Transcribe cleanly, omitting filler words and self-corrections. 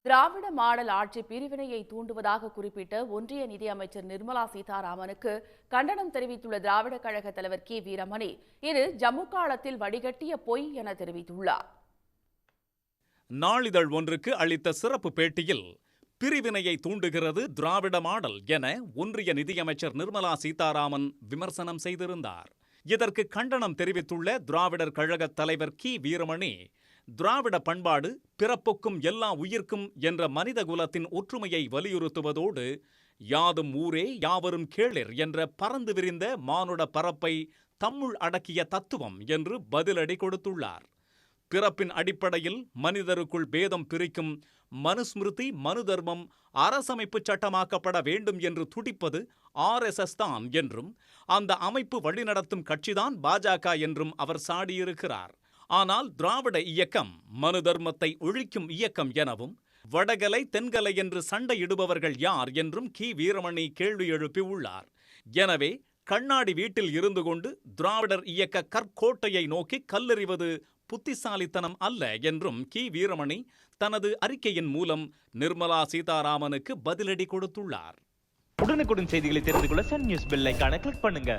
திராவிட model ஆட்சி பிரிவினையை தூண்டுவதாக குறிப்பிட்ட ஒன்றிய நிதியமைச்சர் நிர்மலா சீதாராமனுக்கு கண்டனம் தெரிவித்துள்ள திராவிட கழக தலைவர் கி வீரமணி இது ஜம்மு காலத்தில் வடிகட்டிய பொய் என தெரிவித்துள்ளார். நாளிதழ் ஒன்றுக்கு அளித்த சிறப்பு பேட்டியில் பிரிவினையை தூண்டுகிறது திராவிட மாடல் என ஒன்றிய நிதியமைச்சர் நிர்மலா சீதாராமன் விமர்சனம் செய்திருந்தார். இதற்கு கண்டனம் தெரிவித்துள்ள திராவிடர் கழக தலைவர் கி வீரமணி, திராவிட பண்பாடு பிறப்புக்கும் எல்லா உயிர்க்கும் என்ற மனித குலத்தின் ஒற்றுமையை வலியுறுத்துவதோடு யாதும் ஊரே யாவரும் கேளிர் என்ற பறந்து விரிந்த மானுட பரப்பை தம்முள் அடக்கிய தத்துவம் என்று பதிலடி கொடுத்துள்ளார். பிறப்பின் அடிப்படையில் மனிதருக்குள் பேதம் பிரிக்கும் மனுஸ்மிருதி மனு தர்மம் அரசமைப்பு சட்டமாக்கப்பட வேண்டும் என்று துடிப்பது RSS தான் என்றும் அந்த அமைப்பு வழிநடத்தும் கட்சிதான் பாஜக என்றும் அவர் சாடியிருக்கிறார். ஆனால் திராவிட இயக்கம் மனு தர்மத்தை ஒழிக்கும் இயக்கம் எனவும் வடகலை தென்கலை என்று சண்டையிடுபவர்கள் யார் என்றும் கி வீரமணி கேள்வி எழுப்பியுள்ளார். எனவே கண்ணாடி வீட்டில் இருந்து கொண்டு திராவிடர் இயக்க கற்கோட்டையை நோக்கி கல்லெறிவது புத்திசாலித்தனம் அல்ல என்றும் கி வீரமணி தனது அறிக்கையின் மூலம் நிர்மலா சீதாராமனுக்கு பதிலடி கொடுத்துள்ளார். உடனுக்குடன் செய்திகளை தெரிந்து கொள்ள சன் நியூஸ் பெல் ஐகானை கிளிக் பண்ணுங்க.